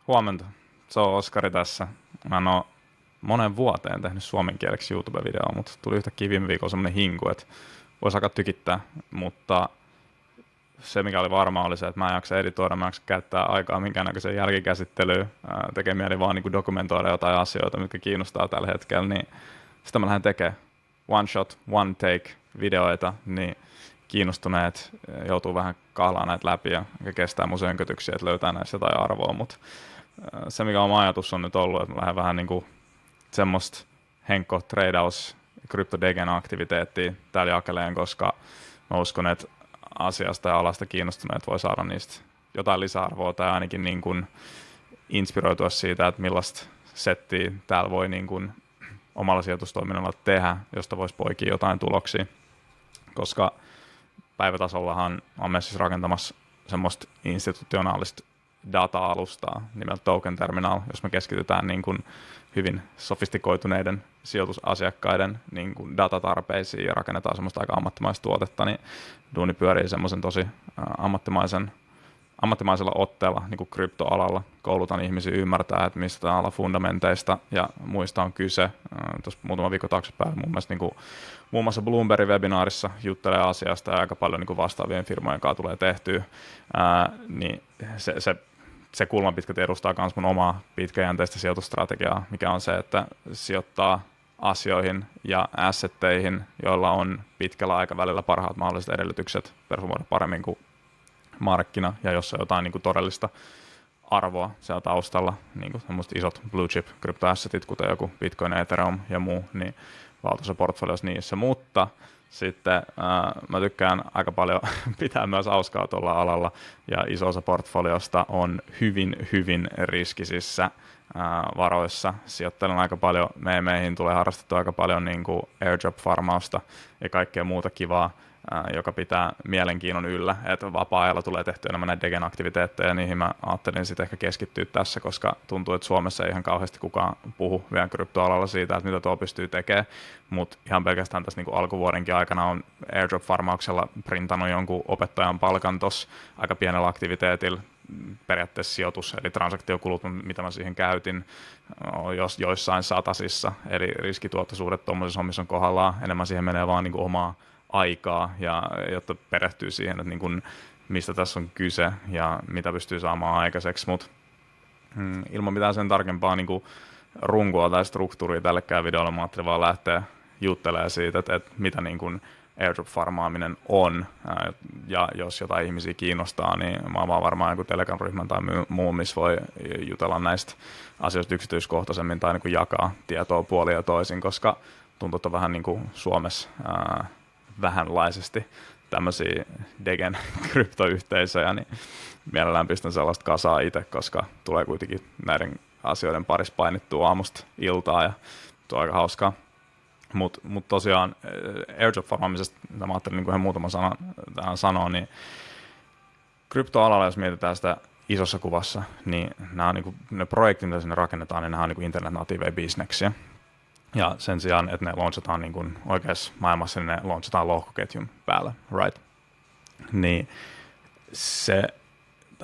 Huomenta. Se on Oskari tässä. Mä en oo monen vuoteen tehnyt suomenkieleksi YouTube-videoa, mutta tuli yhtäkkiä viime viikolla semmonen hinku, että vois alkaa tykittää, mutta se mikä oli varma oli se, että mä en jaksa editoida, mä en jaksa käyttää aikaa minkäännäköiseen jälkikäsittelyyn, tekee mieli vaan niin dokumentoida jotain asioita, mitkä kiinnostaa tällä hetkellä, niin sitä mä lähden tekemään one shot, one take videoita, niin kiinnostuneet joutuu vähän kahlaa näitä läpi ja kestää mun sönkötyksiä, että löytää näistä jotain arvoa, mutta se mikä oma ajatus on nyt ollut, että mä lähden vähän niin kuin semmoista henkko tradeaus kryptodegen aktiviteettia täällä jakeleen, koska mä uskon, että asiasta ja alasta kiinnostuneet voi saada niistä jotain lisäarvoa tai ainakin niin kuin inspiroitua siitä, että millaista settiä täällä voi niin kuin omalla sijoitustoiminnalla tehdä, josta voisi poikia jotain tuloksia, koska päivätasollahan on myös siis rakentamassa semmoista institutionaalista data-alustaa nimeltä Token Terminal, jos me keskitytään niin kuin hyvin sofistikoituneiden sijoitusasiakkaiden niin kuin datatarpeisiin ja rakennetaan semmoista aika ammattimaista tuotetta, niin duuni pyörii semmoisen tosi ammattimaisella otteella niin kuin kryptoalalla. Koulutan ihmisiä ymmärtää, että mistä tämä ala fundamenteista ja muista on kyse. Tuossa muutama viikko taaksepäin mun mielestä niin kuin, muun muassa Bloombergin webinaarissa juttelee asiasta ja aika paljon niin kuin vastaavien firmojen kanssa tulee tehtyä, niin se kulma pitkälti edustaa myös mun omaa pitkäjänteistä sijoitusstrategiaa, mikä on se, että sijoittaa asioihin ja assetteihin, joilla on pitkällä aikavälillä parhaat mahdolliset edellytykset performoida paremmin kuin markkina, ja jos on jotain niin kuin todellista arvoa siellä taustalla, niin kuin isot blue chip kryptoassetit, kuten joku Bitcoin, Ethereum ja muu, niin valtuussa portfoliossa niissä, mutta sitten mä tykkään aika paljon pitää myös hauskaa tuolla alalla, ja iso osa portfoliosta on hyvin riskisissä varoissa. Sijoittelen aika paljon, meihin tulee harrastettua aika paljon niin kuin airdrop-farmausta ja kaikkea muuta kivaa, joka pitää mielenkiinnon yllä, että vapaa-ajalla tulee tehtyä enemmän näitä degen-aktiviteetteja, ja niihin mä ajattelin sitten ehkä keskittyä tässä, koska tuntuu, että Suomessa ei ihan kauheasti kukaan puhu vielä kryptoalalla siitä, että mitä tuo pystyy tekemään, mutta ihan pelkästään tässä niin kuin alkuvuodenkin aikana on airdrop-farmauksella printannut jonkun opettajan palkan tuossa aika pienellä aktiviteetilla, periaatteessa sijoitus, eli transaktiokulut, mitä mä siihen käytin, joissain satasissa, eli riskituottoisuudet tuommoisissa hommissa on kohdallaan, enemmän siihen menee vaan niin kuin omaa aikaa, ja jotta perehtyy siihen, että niin kun, mistä tässä on kyse ja mitä pystyy saamaan aikaiseksi, mutta ilman mitään sen tarkempaa niin kuin runkoa tai struktuuria tällekään videolle, mä ajattelin vaan lähteä juttelemaan siitä, että mitä niin kuin airdrop-farmaaminen on, ja jos jotain ihmisiä kiinnostaa, niin mä oon varmaan joku Telegram-ryhmän tai muu, missä voi jutella näistä asioista yksityiskohtaisemmin tai niin kuin jakaa tietoa puolin ja toisin, koska tuntuu, että vähän niin kuin Suomessa vähänlaisesti tämmöisiä degen kryptoyhteisöjä, niin mielellään pistän sellaista kasaa itse, koska tulee kuitenkin näiden asioiden parissa painittua aamusta iltaa, ja tuo on aika hauskaa. Mutta tosiaan airdrop-farmaamisesta, mitä mä ajattelin niin ihan muutaman sanan tähän sanoa, niin kryptoalalla, jos mietitään sitä isossa kuvassa, niin nämä on niin kuin, ne projektit, mitä sinne rakennetaan, niin nämä on niin internet-natiiveja bisneksiä. Ja sen sijaan, että ne launchataan niin kuin oikeassa maailmassa, niin ne launchataan lohkoketjun päällä, right? Niin se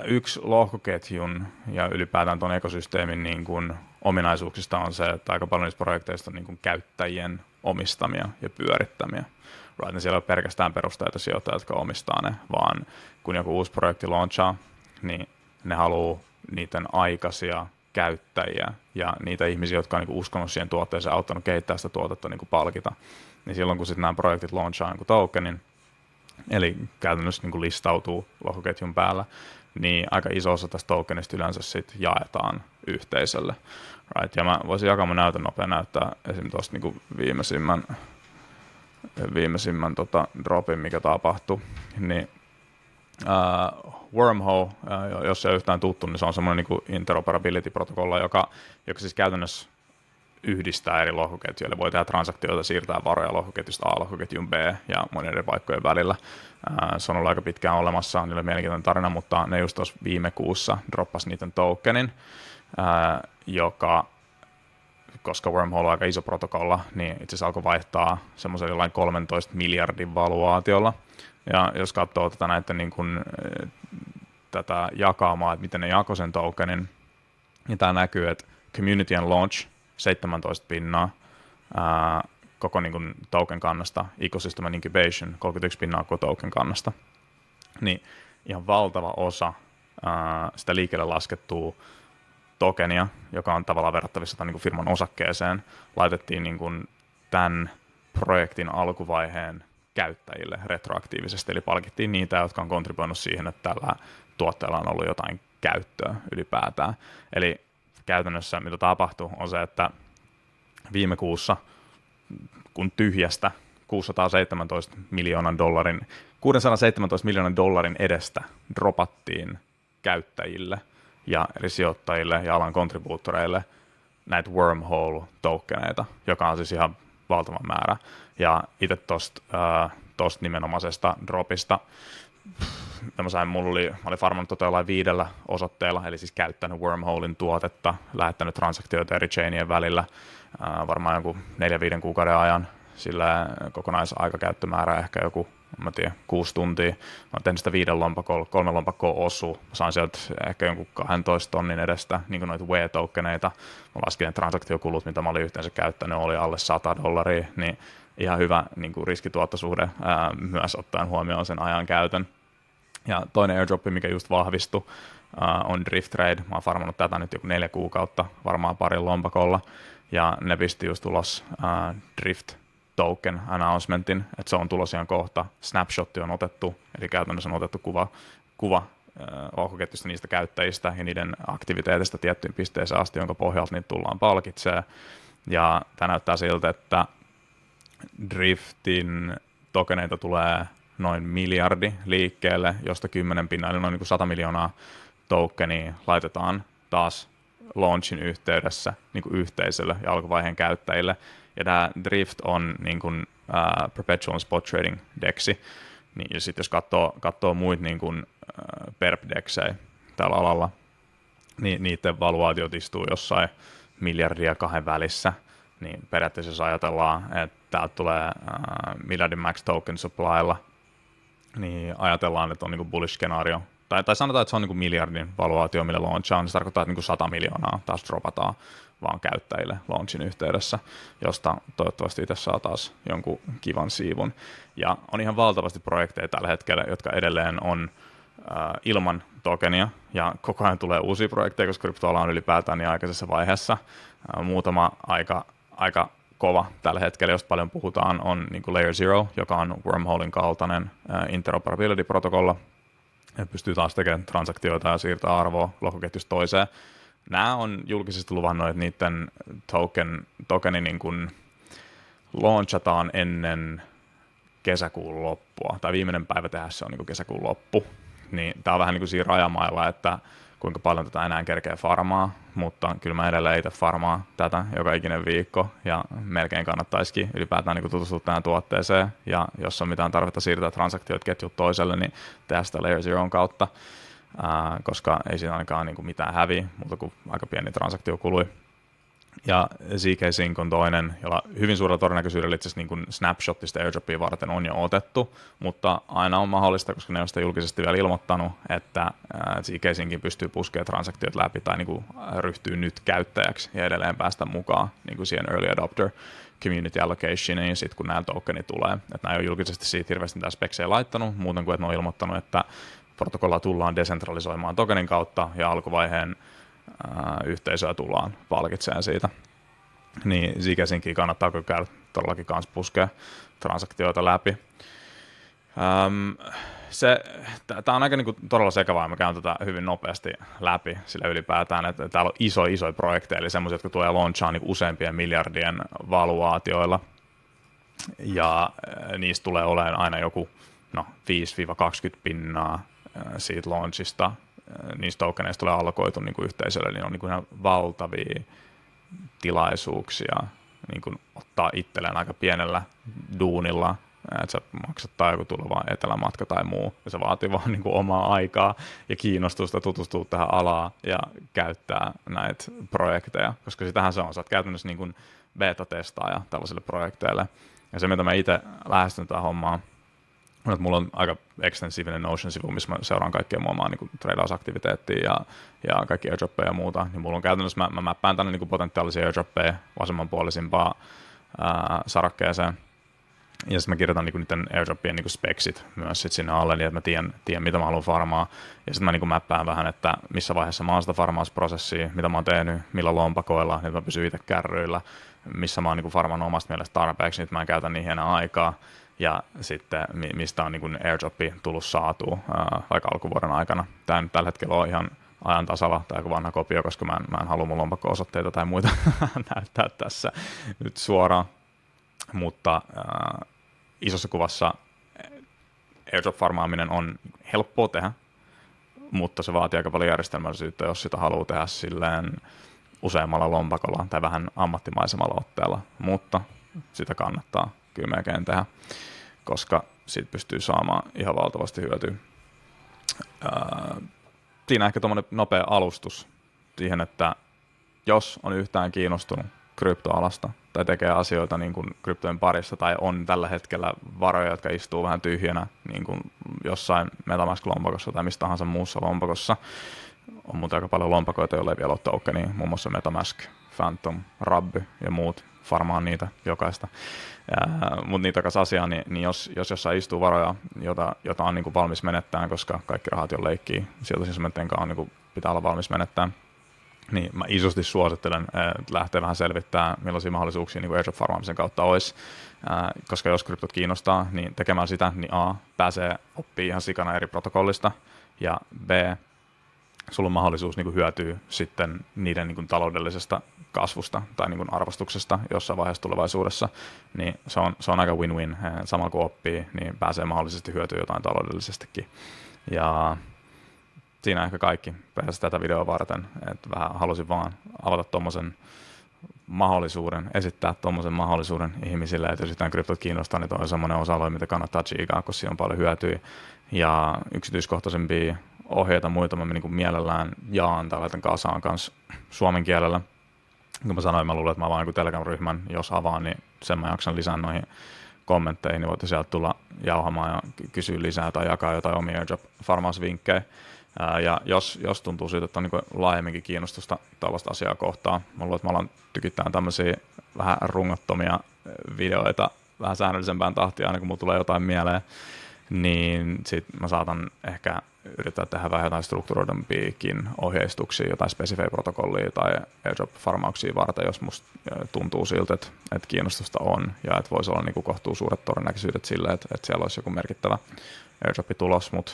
yksi lohkoketjun ja ylipäätään tuon ekosysteemin niin kuin ominaisuuksista on se, että aika paljon niistä projekteista on niin kuin käyttäjien omistamia ja pyörittämiä. Right? Ne siellä ei ole pelkästään perusteita sijoittajia, jotka omistaa ne, vaan kun joku uusi projekti launchaa, niin ne haluaa niiden aikaisia käyttäjiä ja niitä ihmisiä, jotka on niin kuin uskonut siihen tuotteeseen ja auttanut kehittää sitä tuotetta niin kuin palkita. Niin silloin, kun sitten nämä projektit launchaa niin kuin tokenin, eli käytännössä niin kuin listautuu lohkoketjun päällä, niin aika iso osa tästä tokenista yleensä sitten jaetaan yhteisölle. Right? Ja mä voisin jakaa mun näyttää esimerkiksi tuosta niin kuin viimeisimmän dropin, mikä tapahtui, niin Wormhole, jos ei ole yhtään tuttu, niin se on semmoinen niin interoperability-protokolla, joka siis käytännössä yhdistää eri lohkoketjuja. Voi tehdä transaktioita, siirtää varoja lohkoketjusta A lohkoketjun B ja monien eri paikkojen välillä. Se on ollut aika pitkään olemassa, niillä on mielenkiintoinen tarina, mutta ne just tuossa viime kuussa droppasi niiden tokenin, joka, koska Wormhole on aika iso protokolla, niin itse asiassa alkoi vaihtaa semmoisen jollain 13 miljardin valuaatiolla. Ja jos katsoo näiden niin kuin, tätä jakaamaa, että miten ne jakoi sen tokenin, Ja tämä näkyy, että community and launch 17 pinnaa, koko niin kuin token kannasta, ecosystem and incubation 31 pinnaa koko token kannasta. Niin ihan valtava osa sitä liikkeelle laskettua tokenia, joka on tavallaan verrattavissa tämän niin kuin firman osakkeeseen, laitettiin niin kuin tämän projektin alkuvaiheen käyttäjille retroaktiivisesti, eli palkittiin niitä, jotka on kontribuoinut siihen, että tällä tuotteella on ollut jotain käyttöä ylipäätään. Eli käytännössä mitä tapahtuu on se, että viime kuussa, kun tyhjästä 617 miljoonan dollarin edestä dropattiin käyttäjille ja eri sijoittajille ja alan kontribuuttoreille näitä wormhole-tokeneita, joka on siis ihan valtava määrä. Ja itse tosta nimenomaisesta dropista, mä olin farmannut jollain 5 osoitteella, eli siis käyttänyt wormholein tuotetta, lähettänyt transaktioita eri chainien välillä, varmaan joku 4-5 kuukauden ajan, sillä kokonaisaikakäyttömäärä ehkä joku, 6 tuntia. Mä tein sitä 5 lompakolla, 3 lompakkoa osuu. Mä sain sieltä ehkä jonkun 12 tonnin edestä niin kuin noita W-tokeneita. Mä laskin ne transaktiokulut, mitä mä olin yhteensä käyttänyt, oli alle $100, niin ihan hyvä niin kuin riskituottosuhde myös ottaen huomioon sen ajan käytön. Ja toinen airdrop, mikä just vahvistui, on Drift Trade. Mä oon farmannut tätä nyt joku 4 kuukautta, varmaan parin lompakolla, ja ne pisti just ulos Drift token announcementin, että se on tulos ihan kohta. Snapshot on otettu, eli käytännössä on otettu kuva lohkoketjusta niistä käyttäjistä ja niiden aktiviteetista tiettyyn pisteeseen asti, jonka pohjalta niitä tullaan palkitsemaan. Ja tämä näyttää siltä, että Driftin tokeneita tulee noin miljardi liikkeelle, josta 10 pinnaa, eli noin niin kuin 100 miljoonaa tokenia laitetaan taas launchin yhteydessä niin kuin yhteisölle ja alkuvaiheen käyttäjille. Ja tämä Drift on niin kuin, perpetual spot trading deksi. Niin, ja sitten jos katsoo muita niin kuin, perp-deksejä tällä alalla, niin niiden valuaatiot istuu jossain miljardia 2 välissä. Niin periaatteessa jos ajatellaan, että täältä tulee miljardin max token supplylla, niin ajatellaan, että on niin kuin bullish-skenaario. Tai sanotaan, että se on niin kuin miljardin valuaatio, millä launchaan. Se tarkoittaa, että niin kuin 100 miljoonaa taas dropataan vaan käyttäjille launchin yhteydessä, josta toivottavasti itse saa taas jonkun kivan siivun. Ja on ihan valtavasti projekteja tällä hetkellä, jotka edelleen on ilman tokenia, ja koko ajan tulee uusia projekteja, koska kryptoala on ylipäätään niin aikaisessa vaiheessa. Muutama aika kova tällä hetkellä, josta paljon puhutaan, on niin kuin Layer Zero, joka on wormholein kaltainen interoperability-protokolla, ja pystyy taas tekemään transaktioita ja siirtää arvoa lohkoketjusta toiseen. Nämä on julkisesti luvannut, että niiden tokeni niin kuin launchataan ennen kesäkuun loppua, tai viimeinen päivä tehdä se on niin kuin kesäkuun loppu. Niin tämä on vähän niin kuin siinä rajamailla, että kuinka paljon tätä enää kerkeä farmaa, mutta kyllä mä edelleen itse farmaa tätä joka ikinen viikko, ja melkein kannattaisikin ylipäätään niin tutustua tähän tuotteeseen, ja jos on mitään tarvetta siirtää transaktioita ketjut toiselle, niin tehdä sitä Layer Zeron kautta, koska ei siinä ainakaan niin kuin mitään häviä, mutta kuin aika pieni transaktiokului. Ja ZK Sync on toinen, jolla hyvin suurella todennäköisyydellä itse asiassa niin kuin snapshotista airdropia varten on jo otettu, mutta aina on mahdollista, koska ne on sitä julkisesti vielä ilmoittanut, että ZK Syncin pystyy puskemaan transaktiot läpi tai niin kuin ryhtyy nyt käyttäjäksi ja edelleen päästä mukaan niin kuin siihen early adopter community allocationiin sitten, kun nämä tokenit tulee. Että nämä ei ole julkisesti siitä hirveästi mitään speksejä laittanut, muuten kuin että ne on ilmoittanut, että protokollaa tullaan desentralisoimaan tokenin kautta ja alkuvaiheen yhteisöä tullaan palkitsemaan siitä. Niin Zcash-synkin kannattaa käydä todellakin kanssa puskea transaktioita läpi. Tämä on aika niinku todella sekavaa, ja mä käyn tätä hyvin nopeasti läpi sillä ylipäätään, että täällä on isoja projekteja, eli semmoisia, jotka tulee launchaan niinku useampien miljardien valuaatioilla, ja niistä tulee olemaan aina joku 5-20 pinnaa siitä launchista. Niistä tokeneista tulee allokoitu niin kuin yhteisölle, niin on niin kuin ihan valtavia tilaisuuksia niin kuin ottaa itselleen aika pienellä duunilla, että sä maksattaa joku tuleva etelämatka tai muu, ja se vaatii vaan niin kuin omaa aikaa ja kiinnostusta tutustua tähän alaan ja käyttää näitä projekteja, koska sitähän se on, sä oot käytännössä niin kuin beta-testaaja tällaisille projekteille, ja se mitä mä itse lähestyn tätä hommaa Mulla on aika ekstensiivinen Notion-sivu, missä mä seuraan kaikkea muomaa niin treidausaktiviteettia ja kaikki airdroppeja ja muuta. Niin mulla on käytännössä, mä mäppään tänne niin potentiaalisia airdroppeja vasemmanpuolisimpaa sarakkeeseen. Ja sitten mä kirjoitan niinku niiden airdroppien niinku speksit myös sit sinne alle, niin että mä tiedän mitä mä haluan farmaa. Ja sitten mä niinku mäppään vähän, että missä vaiheessa mä oon sitä farmausprosessia, mitä mä oon tehnyt, millä lompakoilla, niin että mä pysyn itse kärryillä, missä mä oon niinku farmannut omasta mielestä tarpeeksi, niin että mä en käytä niihin enää aikaa. Ja sitten mistä on niinku airdroppi tullut saatua vaikka alkuvuoden aikana. Tämä nyt tällä hetkellä on ihan ajan tasalla tai joku vanha kopio, koska mä en halua mun lompakko-osoitteita tai muita näyttää tässä nyt suoraan. Mutta isossa kuvassa airdrop-farmaaminen on helppoa tehdä, mutta se vaatii aika paljon järjestelmällisyyttä, jos sitä haluaa tehdä silleen useammalla lompakolla tai vähän ammattimaisemmalla otteella, mutta sitä kannattaa kyllä melkein tehdä, koska siitä pystyy saamaan ihan valtavasti hyötyä. Siinä ehkä tuommoinen nopea alustus siihen, että jos on yhtään kiinnostunut kryptoalasta tai tekee asioita niin kuin kryptojen parissa tai on tällä hetkellä varoja, jotka istuu vähän tyhjänä niin kuin jossain MetaMask-lompakossa tai mistä tahansa muussa lompakossa. On muuten aika paljon lompakoita, joilla ei vielä ole tokenia, muun muassa MetaMask, Phantom, Rabby ja muut. Farmaan niitä jokaista. Mutta niitä takaisin asiaan, niin jos jossain istuu varoja, jota on niin kuin valmis menettämään, koska kaikki rahat jo leikkii sijoitusinstrumenttien kanssa niin kuin pitää olla valmis menettämään, niin mä isosti suosittelen, että lähtee vähän selvittämään, millaisia mahdollisuuksia niin airdrop-farmaamisen kautta olisi, koska jos kryptot kiinnostaa, niin tekemään sitä, niin A, pääsee oppimaan ihan sikana eri protokollista, ja B, sulla on mahdollisuus niin kuin hyötyä sitten niiden niin kuin taloudellisesta kasvusta tai niin kuin arvostuksesta jossain vaiheessa tulevaisuudessa, niin se on aika win-win. Samalla kun oppii, niin pääsee mahdollisesti hyötyä jotain taloudellisestikin. Ja siinä ehkä kaikki pääsi tätä videoa varten, että vähän halusin vaan avata tuommoisen mahdollisuuden, esittää tuommoisen mahdollisuuden ihmisille, että jos yhtään kryptot kiinnostaa, niin toi on semmoinen osa-alue, mitä kannattaa tsiikaa, koska siinä on paljon hyötyä ja yksityiskohtaisempia ohjeita muita mä niin kuin mielellään jaan tai laitan kasaan kanssa suomen kielellä. Kun mä sanoin, mä luulen, että mä avaan Telegram-ryhmän, jos avaan, niin sen mä jaksan lisää noihin kommentteihin, niin voitte sieltä tulla jauhamaan ja kysyä lisää tai jakaa jotain omia airdrop-farmausvinkkejä. Ja jos tuntuu siitä, että on niin laajemminkin kiinnostusta tällaista asiaa kohtaan, mä luulen, että mä alan tykittämään tämmöisiä vähän rungottomia videoita vähän säännöllisempään tahtiin, aina kun mulla tulee jotain mieleen, niin sit mä saatan ehkä yrittää tehdä vähän jotain strukturoidumpiakin ohjeistuksia, jotain spesifejä protokollia tai airdrop-farmauksia varten, jos musta tuntuu siltä, että kiinnostusta on ja että voisi olla niin kohtuu suuret todennäköisyydet sille, että siellä olisi joku merkittävä airdrop-tulos, mutta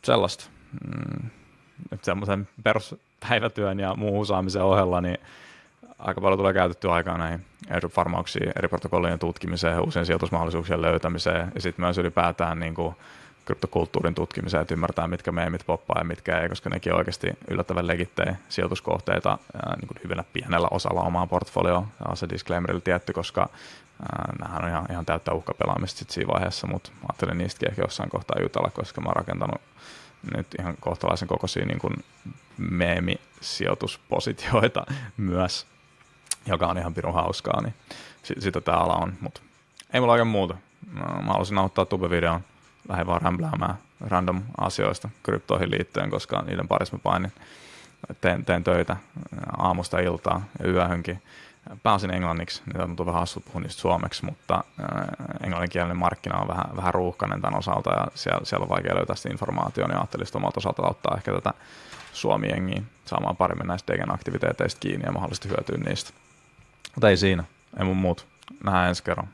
sellaista. Että semmoisen peruspäivätyön ja muun saamisen ohella, niin aika paljon tulee käytettyä aikaa näihin airdrop-farmauksiin, eri protokollien tutkimiseen, uusien sijoitusmahdollisuuksien löytämiseen ja sitten myös ylipäätään niin kuin kryptokulttuurin tutkimiseen, että ymmärtää, mitkä meemit poppaa ja mitkä ei, koska nekin on oikeasti yllättävän legittejä sijoituskohteita niin kuin hyvänä pienellä osalla omaa portfolioa. Tämä on se disclaimerilla tietty, koska nämähän on ihan täyttä uhkapelaamista sit siinä vaiheessa, mutta ajattelin niistäkin ehkä jossain kohtaa jutella, koska mä oon rakentanut nyt ihan kohtalaisen kokoisia niin kuin meemisijoituspositioita myös, joka on ihan pirun hauskaa, niin sitä tämä ala on, mutta ei mulla oikein muuta. Mä haluaisin auttaa tube-videon, lähdin vaan rämpläämään random asioista kryptoihin liittyen, koska niiden parissa mä painin. Teen töitä aamusta iltaan ja yöhönkin. Pääsin englanniksi, niitä tuntuu vähän hassut puhua niistä suomeksi, mutta englanninkielinen markkina on vähän ruuhkainen tämän osalta ja siellä on vaikea löytää sitä informaatiota, niin ajattelin omalta osalta ottaa ehkä tätä suomi-jengiä saamaan paremmin näistä Degen-aktiviteeteista kiinni ja mahdollisesti hyötyä niistä. Mutta ei siinä, ei mun muut. Nähdään ensi kerran.